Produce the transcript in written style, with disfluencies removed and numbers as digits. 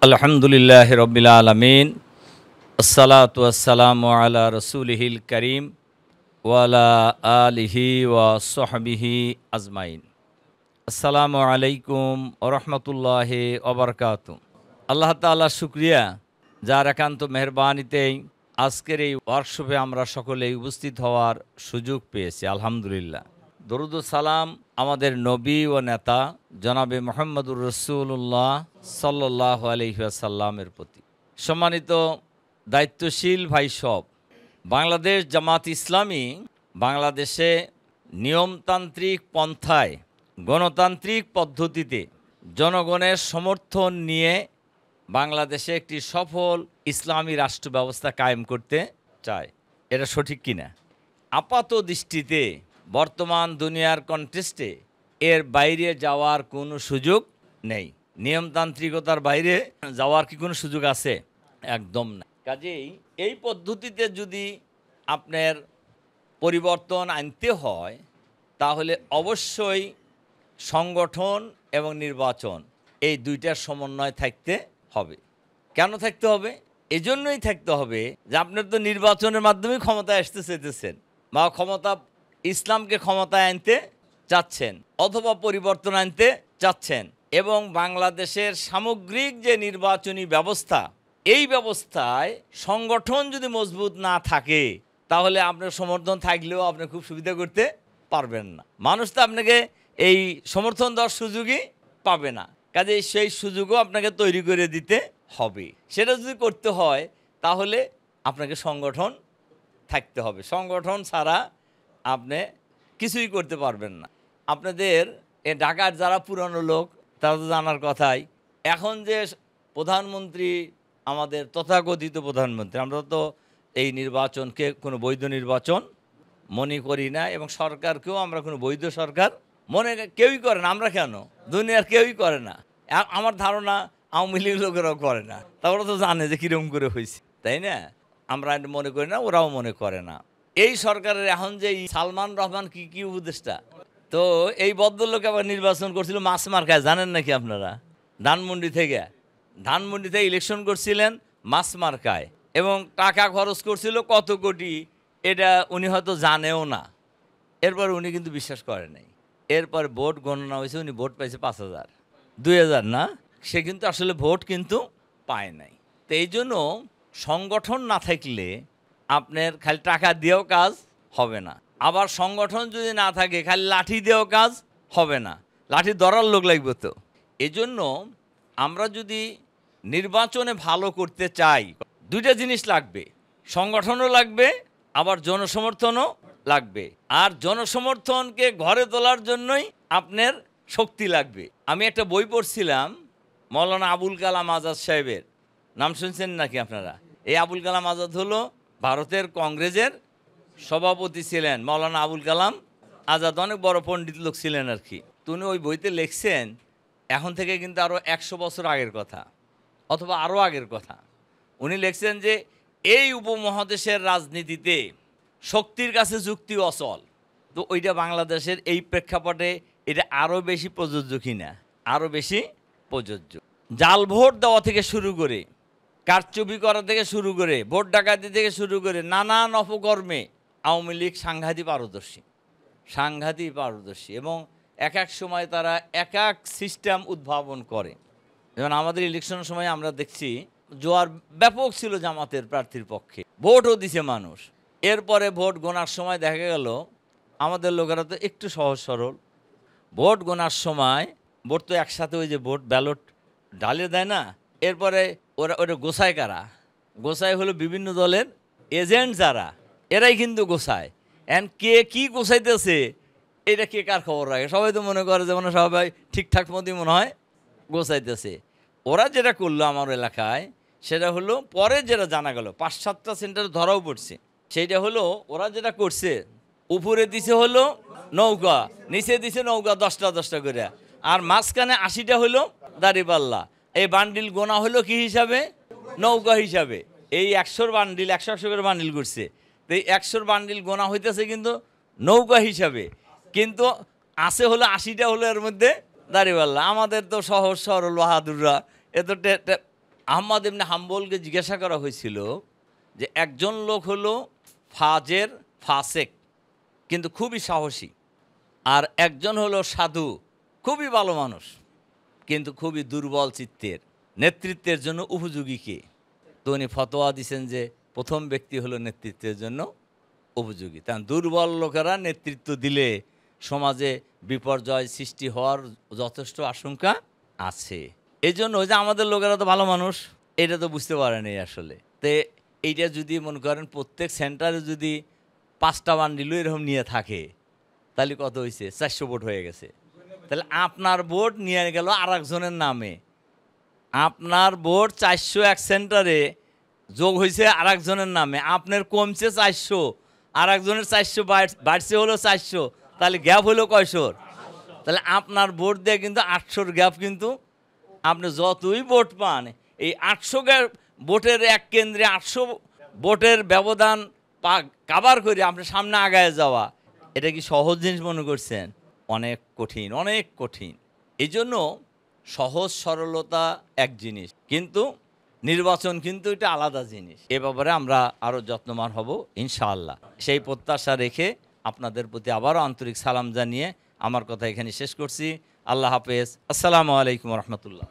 আলহামদুলিল্লাহ রব্বিল আলামিন আসসালাতু ওয়াসসালামু আলা রাসূলিহিল কারীম ওয়া আলা আলিহি ওয়া সাহবিহি আজমাইন। আসসালামু আলাইকুম ওয়া রাহমাতুল্লাহি ওয়া বারাকাতুহু। আল্লাহ তাআলার শুকরিয়া, যার একান্ত মেহেরবানিতেই আজকের এই ওয়ার্কশপে আমরা সকলেই উপস্থিত হওয়ার সুযোগ পেয়েছি। আলহামদুলিল্লাহ। দরুদ ও সালাম আমাদের নবী ও নেতা জনাবে মুহাম্মদুর রাসূলুল্লাহ সাল্লাল্লাহু আলাইহি ওয়াসাল্লামের প্রতি। সম্মানিত দায়িত্বশীল ভাই সব, বাংলাদেশ জামাত ইসলামী বাংলাদেশে নিয়মতান্ত্রিক পন্থায় গণতান্ত্রিক পদ্ধতিতে জনগণের সমর্থন নিয়ে বাংলাদেশে একটি সফল ইসলামী রাষ্ট্র ব্যবস্থা কায়েম করতে চায়। এটা সঠিক কিনা? আপাত দৃষ্টিতে বর্তমান দুনিয়ার কনটেস্টে এর বাইরে যাওয়ার কোনো সুযোগ নেই। নিয়মতান্ত্রিকতার বাইরে যাওয়ার কি কোনো সুযোগ আছে? একদম না। কাজেই এই পদ্ধতিতে যদি আপনার পরিবর্তন আনতে হয়, তাহলে অবশ্যই সংগঠন এবং নির্বাচন এই দুইটার সমন্বয় থাকতে হবে। কেন থাকতে হবে? এজন্যই থাকতে হবে যে আপনার তো নির্বাচনের মাধ্যমে ক্ষমতায় আসতে চাইতেছেন, বা ইসলামকে ক্ষমতায় আনতে চাচ্ছেন, অথবা পরিবর্তন আনতে চাচ্ছেন। এবং বাংলাদেশের সামগ্রিক যে নির্বাচনী ব্যবস্থা, এই ব্যবস্থায় সংগঠন যদি মজবুত না থাকে, তাহলে আপনার সমর্থন থাকলেও আপনি খুব সুবিধা করতে পারবেন না। মানুষ তো আপনাকে এই সমর্থন দেওয়ার সুযোগই পাবে না। কাজে সেই সুযোগও আপনাকে তৈরি করে দিতে হবে। সেটা যদি করতে হয়, তাহলে আপনাকে সংগঠন থাকতে হবে। সংগঠন ছাড়া আপনি কিছুই করতে পারবেন না। আপনাদের এ ঢাকার যারা পুরানো লোক, তারা তো জানার কথাই। এখন যে প্রধানমন্ত্রী, আমাদের তথাকথিত প্রধানমন্ত্রী, আমরা তো এই নির্বাচনকে কোনো বৈধ নির্বাচন মনে করি না, এবং সরকারকেও আমরা কোনো বৈধ সরকার মনে কেউই করে না। আমরা কেন, দুনিয়ার কেউই করে না। আমার ধারণা আওয়ামী লীগ লোকেরাও করে না। তা ওরা তো জানে যে কীরকম করে হয়েছে, তাই না? আমরা মনে করি না, ওরাও মনে করে না। এই সরকারের এখন যে সালমান রহমান কি উপদেষ্টা, তো এই ভদ্রলোক আবার নির্বাচন করছিল মাছ মার্কায়, জানেন নাকি আপনারা? ধানমন্ডি থেকে ইলেকশন করছিলেন মাছ মার্কায়, এবং টাকা খরচ করছিল কত কোটি, এটা উনি হয়তো জানেও না। এরপর উনি কিন্তু বিশ্বাস করে নাই। এরপর ভোট গণনা হয়েছে, উনি ভোট পাইছে 5,000, 2,000 না। সে কিন্তু আসলে ভোট কিন্তু পায় নাই। তো এই জন্য সংগঠন না থাকলে আপনার খালি টাকা দিয়েও কাজ হবে না। আবার সংগঠন যদি না থাকে, খালি লাঠি দিয়েও কাজ হবে না। লাঠি ধরার লোক লাগবে। তো এই জন্য আমরা যদি নির্বাচনে ভালো করতে চাই, দুইটা জিনিস লাগবে। সংগঠনও লাগবে, আবার জনসমর্থনও লাগবে। আর জনসমর্থনকে ঘরে তোলার জন্যই আপনার শক্তি লাগবে। আমি একটা বই পড়ছিলাম, মৌলানা আবুল কালাম আজাদ সাহেবের। নাম শুনছেন নাকি আপনারা? এই আবুল কালাম আজাদ হলো ভারতের কংগ্রেসের সভাপতি ছিলেন। মৌলানা আবুল কালাম আজাদ অনেক বড় পণ্ডিত লোক ছিলেন আর কি। তিনি ওই বইতে লিখছেন, এখন থেকে কিন্তু আরও 100 বছর আগের কথা, অথবা আরও আগের কথা। উনি লিখছেন যে এই উপমহাদেশের রাজনীতিতে শক্তির কাছে যুক্তি অচল। তো ওইটা বাংলাদেশের এই প্রেক্ষাপটে এটা আরও বেশি প্রযোজ্য কিনা? আরও বেশি প্রযোজ্য। জাল ভোট দেওয়া থেকে শুরু করে, কারচুপি করা থেকে শুরু করে, ভোট ডাকাতি থেকে শুরু করে নানান অপকর্মে আওয়ামী লীগ সাংঘাতিক পারদর্শী, এবং এক এক সময় তারা এক এক সিস্টেম উদ্ভাবন করে। যেমন আমাদের ইলেকশনের সময় আমরা দেখছি জোয়ার ব্যাপক ছিল জামাতের প্রার্থীর পক্ষে, ভোটও দিছে মানুষ। এরপরে ভোট গোনার সময় দেখা গেল আমাদের লোকেরা তো একটু সহজ সরল, ভোট গোনার সময় ভোট তো একসাথে ওই যে ভোট ব্যালট ঢালে দেয় না, এরপরে ওটা গোছায় কারা? গোছায় হলো বিভিন্ন দলের এজেন্ট যারা, এরাই কিন্তু গোছায়। এন্ড কে কি গোছাইতেছে, এটা কে কার খবর রাখে? সবাই তো মনে করে যে মানে সবাই ঠিকঠাক মতোই মনে হয় গোছাইতেছে। ওরা যেটা করলো আমার এলাকায়, সেটা হলো পরে যেটা জানা গেল, 5-7টা সেন্টার ধরাও পড়ছে। সেইটা হলো ওরা যেটা করছে, উপরে দিছে হলো নৌকা, নিচে দিছে নৌকা 10টা করে, আর মাঝখানে 80টা হলো দাঁড়িপাল্লা। এই বান্ডিল গোনা হলো কি হিসাবে? নৌকা হিসাবে। এই 100 বান্ডিল 100 করে বান্ডিল করছে। তো এই 100 বান্ডিল গোনা হইতেছে কিন্তু নৌকা হিসাবে, কিন্তু আছে হলো 80টা হলো এর মধ্যে দাঁড়িপাল্লা। আমাদের তো সহজ সরল বাহাদুররা এ তো আহমদ ইবনে হাম্বলকে জিজ্ঞাসা করা হয়েছিল যে একজন লোক হলো ফাজের ফাসেক কিন্তু খুবই সাহসী, আর একজন হলো সাধু খুবই ভালো মানুষ কিন্তু খুবই দুর্বল চিত্তের, নেতৃত্বের জন্য উপযোগী কে? তো উনি ফতোয়া দিয়েছেন যে প্রথম ব্যক্তি হলো নেতৃত্বের জন্য উপযোগী। কারণ দুর্বল লোকেরা নেতৃত্ব দিলে সমাজে বিপর্যয় সৃষ্টি হওয়ার যথেষ্ট আশঙ্কা আছে। এই জন্য যে আমাদের লোকেরা তো ভালো মানুষ, এটা তো বুঝতে পারেনি আসলে। তো এইটা যদি মনে করেন প্রত্যেক সেন্টারে যদি 5টা বান্ডিলও এরকম নিয়ে থাকে তাহলে কত হয়েছে? 400 ভোট হয়ে গেছে। তাহলে আপনার ভোট নিয়ে গেল আর একজনের নামে, আপনার ভোট 401 সেন্টারে যোগ হয়েছে আর একজনের নামে, আপনার কমছে 400, আর একজনের 400 বাড়ছে হলো 400, তাহলে গ্যাপ হলো কয়শোর? তাহলে আপনার ভোট দিয়ে কিন্তু 800 গ্যাপ, কিন্তু আপনি যতই ভোট পান এই 800 ভোটের এক কেন্দ্রে 800 ভোটের ব্যবধান কাভার করে আপনি সামনে আগায় যাওয়া, এটা কি সহজ জিনিস মনে করছেন? অনেক কঠিন, অনেক কঠিন। এই জন্য সহজ সরলতা এক জিনিস, কিন্তু নির্বাচন কিন্তু এটা আলাদা জিনিস। এ ব্যাপারে আমরা আরও যত্নবান হব ইনশাআল্লাহ। সেই প্রত্যাশা রেখে আপনাদের প্রতি আবারও আন্তরিক সালাম জানিয়ে আমার কথা এখানে শেষ করছি। আল্লাহ হাফেজ। আসসালামু আলাইকুম রহমতুল্লাহ।